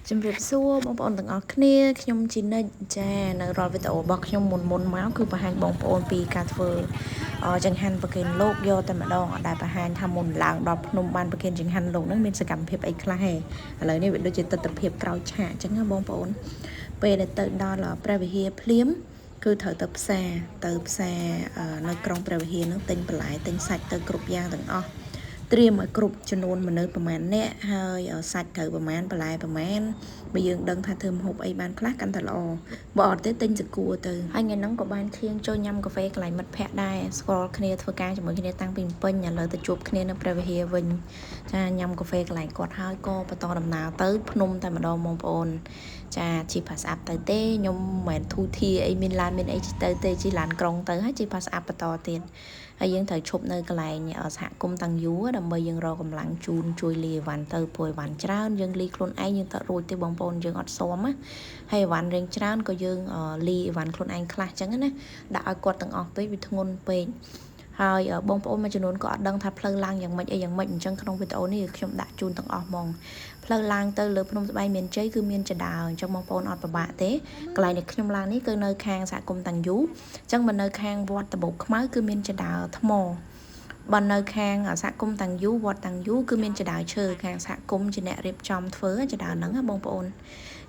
ជំរាបសួរបងប្អូនទាំងអស់គ្នាខ្ញុំជីនិចចានៅរាល់វីដេអូរបស់ខ្ញុំមុនមកគឺបង្ហាញបងប្អូនពីការធ្វើចង្ហាន់ប្រគេនលោកយកតែម្ដងអត់ដែលបង្ហាញថាមុនឡើងដល់ភ្នំបានប្រគេនចង្ហាន់លោកហ្នឹងមានសកម្មភាពអីខ្លះហេឥឡូវនេះវាដូចជាទស្សនវិជ្ជាក្រោយឆាកអញ្ចឹងណាបងប្អូនពេលដែលទៅដល់ព្រះវិហារភ្លាមគឺត្រូវទៅផ្សារនៅក្រុងព្រះវិហារហ្នឹងទិញបន្លែទិញសាច់ទៅគ្រប់យ៉ាងទាំងអស់ត្រៀមឲ្យគ្រប់ចំនួនមនុស្សប្រមាណអ្នកហើយសាច់ត្រូវប្រមាណបន្លែប្រមាណបើយើងដឹងថាធ្វើម្ហូបអីបានខ្លះកាន់តែល្អបើអត់ទេទិញសគួរទៅហើយថ្ងៃហ្នឹងក៏បានឈៀងចូលញ៉ាំកាហ្វេកន្លែងមិត្តភ័ក្តិដែរស្គាល់គ្នាធ្វើការជាមួយគ្នាតាំងពីពេញឥឡូវទៅជួបគ្នានៅព្រះវិហារវិញចាញ៉ាំកាហ្វេកន្លែងគាត់ហើយក៏បន្តដំណើរទៅភ្នំតែម្ដងបងប្អូនចាជីផាសអាប់ទៅទេខ្ញុំមិនមែនធូធាអីមានឡានមានអីទៅទេជីឡានក្រុងទៅហើយជីផាសអាប់បន្តទៀតហើយយើងត្រូវឈប់នៅកន្លែងសហគមន៍តាំងយូរដើម្បីយើងរកកម្លាំងជូនជួយលីអីវ៉ាន់ទៅព្រោះអីវ៉ាន់ច្រើនយើងលីខ្លួនឯងយើងទៅរួចទេបងប្អូនយើងអត់សមណាហើយអីវ៉ាន់រៀងច្រើនក៏យើងលីអីវ៉ាន់ខ្លួនឯងខ្លះចឹងណាដាក់ឲ្យគាត់ទាំងអស់ពេកវាធ្ងន់ពេកហើយបងប្អូនមួយចំនួនក៏អត់ដឹងថាផ្លូវឡើងយ៉ាងម៉េចអីយ៉ាងម៉េចអញ្ចឹងក្នុងវីដេអូនេះខ្ញុំដាក់ជូនទាំងអស់ហ្មងផ្លូវឡើងទៅលើភ្នំស្បែកមានជ័យគឺមានចដាអញ្ចឹងបងប្អូនអត់ពិបាកទេកន្លែងដែលខ្ញុំឡើងនេះគឺនៅខាងសហគមន៍តាំងយូអញ្ចឹងបើនៅខាងវត្តតបោកខ្មៅគឺមានចដាថ្មបើនៅខាងសហគមន៍តាំងយូវត្តតាំងយូគឺមានចដាឈើខាងសហគមន៍ជាអ្នករៀបចំធ្វើចដាហ្នឹងណាបងប្អូន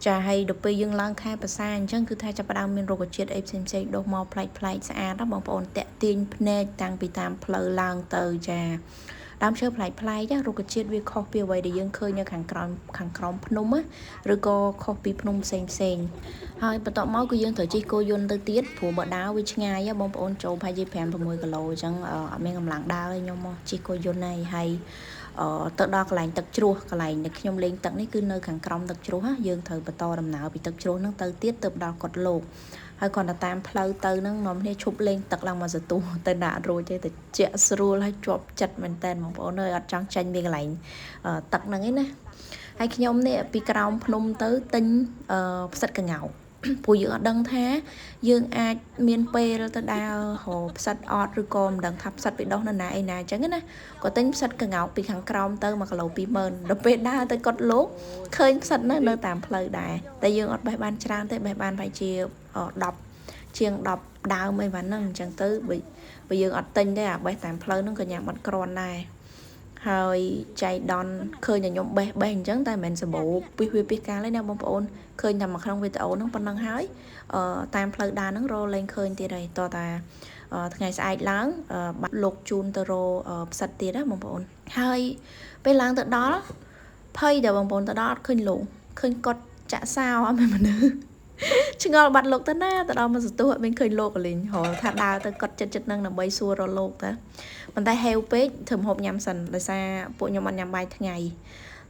ចាហើយដល់ពេលយើងឡើងខែភាសាអញ្ចឹងគឺថាចាប់ផ្ដើមមានរុក្ខជាតិអីផ្សេងៗដុះមកប្លែកស្អាតណាបងប្អូនតាក់ទាញភ្នែកតាំងពីតាមផ្លូវឡើងទៅចាដើមឈើប្លែករុក្ខជាតិវាខុសពីអ្វីដែលយើងឃើញនៅខាងក្រោមភ្នំឬក៏ខុសពីភ្នំផ្សេងហើយបន្ទាប់មកគឺយើងត្រូវជិះគោយន្តទៅទៀតព្រោះបើដើរវាឆ្ងាយបងប្អូនចូលប្រហែលជា5-6 គីឡូអញ្ចឹងអត់មានកម្លាំងដើរទេខ្ញុំមកជិះគោយន្តហើយទៅដល់កន្លែងទឹកជ្រោះកន្លែងដែលខ្ញុំលេងទឹកនេះគឺនៅខាងក្រោមទឹកជ្រោះយើងត្រូវបន្តដំណើរពីទឹកជ្រោះហ្នឹងទៅទៀតទៅដល់កុដិលោកហើយគាត់ទៅតាមផ្លូវទៅហ្នឹងនាំគ្នាឈប់លេងទឹកឡើងមកសន្ទុះទៅដាក់រួចទេទៅជាក់ស្រួលហើយជាប់ចិត្តមែនតើបងប្អូនអើយអត់ចង់ចាញ់មានកន្លែងទឹកហ្នឹងឯណាហើយខ្ញុំនេះពីក្រោមភ្នំទៅទិញផ្សិតកង្កោកព្រោះយើងអត់ដឹងថាយើងអាចមានពេលទៅដើររកផ្សិតអត់ឬក៏មិនដឹងថាផ្សិតពីដោះនៅណាអីណាអញ្ចឹងណាក៏ទិញផ្សិតកង្កោកពីខាងក្រោមទៅ1 គីឡូ 20000ដល់ពេលដើរទៅកុដិលោកឃើញផ្សិតនៅតាមផ្លូវដែរតែយើងអត់បេះបានច្រើនទេបេះបានប្រហែលជា10ជាង10ដើមអីបានហ្នឹងអញ្ចឹងទៅបើយើងអត់ទិញទេអាបេះតាមផ្លូវហ្នឹងក៏ញ៉ាំអត់គ្រាន់ដែរហើយចៃដនឃើញតែខ្ញុំបេះអញ្ចឹងតែមិនមែនសម្បូរពីកាលទេណាបងប្អូនឃើញតែមកក្នុងវីដេអូហ្នឹងប៉ុណ្ណឹងហើយតាមផ្លូវដើរហ្នឹងរកលេងឃើញទៀតហើយតោះតាថ្ងៃស្អែកឡើងបាត់លោកជូនទៅរកផ្សិតទៀតណាបងប្អូនហើយពេលឡើងទៅដល់ភ័យតែបងប្អូនទៅដល់អត់ឃើញលោកឃើញគាត់ចាក់សោអត់មានមនុស្សឆ្ងល់បាត់លោកទៅណាទៅដល់មកសន្ទុះអត់មានឃើញលោកកលេងហៅថាដើរទៅគាត់ចិត្តនឹងដើម្បីសួររកលោកតាប៉ុន្តែហេវពេកធ្វើម្ហូបញ៉ាំសិនដោយសារពួកខ្ញុំអត់ញ៉ាំបាយថ្ងៃ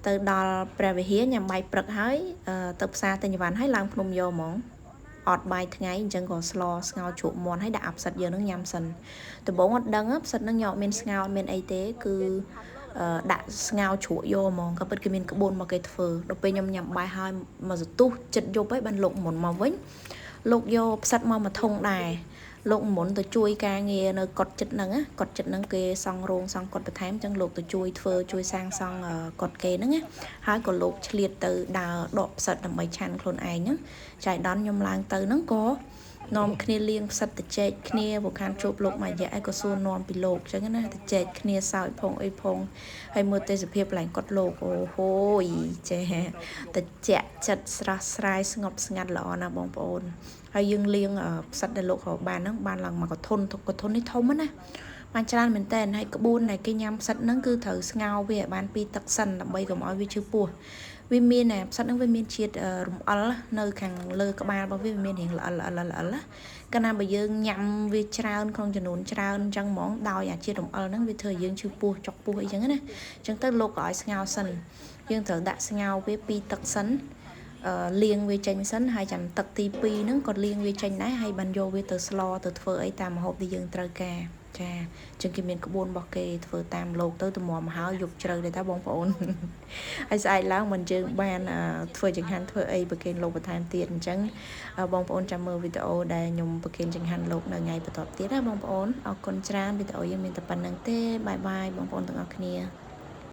ទៅដល់ព្រះវិហារញ៉ាំបាយព្រឹកហើយទៅផ្សារទិញអីវ៉ាន់ហើយឡើងភ្នំយកហ្មងអត់បាយថ្ងៃអញ្ចឹងក៏ស្ងោរជ្រក់មាន់ហើយដាក់អាប់សិតយើងនឹងញ៉ាំសិនដំបូងអត់ដឹងផ្សិតនឹងយកអត់មានស្ងោរអត់មានអីទេគឺដាក់ស្ងោជ្រក់យកហ្មងក៏ពិតគឺមានក្បួនមកគេធ្វើដល់ពេលខ្ញុំញ៉ាំបាយហើយមកសន្ទុះចិត្តយប់ហើយបានលោកមុនមកវិញលោកយកផ្សិតមកធុងដែរលោកមុនទៅជួយការងារនៅកុដិចិត្តហ្នឹងគេសង់រោងសង់កុដិបន្ថែមអញ្ចឹងលោកទៅជួយសាងសង់កុដិគេហ្នឹងហើយក៏លោកឆ្លៀតទៅដើរដកផ្សិតដើម្បីឆាន់ខ្លួនឯងហ្នឹងចៃដន្យខ្ញុំឡើងទៅហ្នឹងក៏នាំគ្នាលៀងផ្សិតទៅចែកគ្នាព្រោះខានជួបលោកមួយរយៈឯក៏សួរនាំពីលោកអញ្ចឹងណាទៅចែកគ្នាសើចផងអីផងហើយមើលទេសភាពកន្លែងកុដិលោកអូហូយចេះទៅជាក់ចិត្តស្រស់ស្រាយស្ងប់ស្ងាត់ល្អណាស់បងប្អូនហើយយើងលៀងផ្សិតដែលលោករកបានហ្នឹងបានឡើងមកកធុននេះធំណាបានច្រើនមែនតើហើយក្បួនដែលគេញ៉ាំផ្សិតហ្នឹងគឺត្រូវស្ងោរវាឲ្យបានពីទឹកសិនដើម្បីកុំឲ្យវាឈឺពោះវាមានផ្សិតហ្នឹងវាមានជាតិរំអិលនៅខាងលើក្បាលរបស់វាមានរាងល្អិលកាលណាបើយើងញ៉ាំវាច្រើនក្នុងចំនួនច្រើនអញ្ចឹងហ្មងដោយអាជាតិរំអិលហ្នឹងវាធ្វើឲ្យយើងឈឺពោះចុកពោះអីចឹងណាអញ្ចឹងទៅលោកក៏ឲ្យស្ងោរសិនយើងត្រូវដាក់ស្ងោរវាពីទឹកសិនលាងវាចេញសិនហើយចាំទឹកទី2ហ្នឹងក៏លាងវាចេញដែរហើយបានយកវាទៅស្លទៅធ្វើអីតាមម្ហូបដែលយើងត្រូវការចាចឹងគេមានក្បួនរបស់គេធ្វើតាមលោកទៅទំមហើយយកជ្រៅដែរតាបងប្អូនហើយស្អែកឡើងមិនយើងបានធ្វើចង្ហាន់ធ្វើអីប្រគេនលោកបន្ថែមទៀតអញ្ចឹងបងប្អូនចាំមើលវីដេអូដែលខ្ញុំប្រគេនចង្ហាន់លោកនៅថ្ងៃបន្ទាប់ទៀតណាបងប្អូនអរគុណច្រើនវីដេអូយើងមានតែប៉ុណ្្នឹងទេបាយបងប្អូនទាំងអស់គ្នា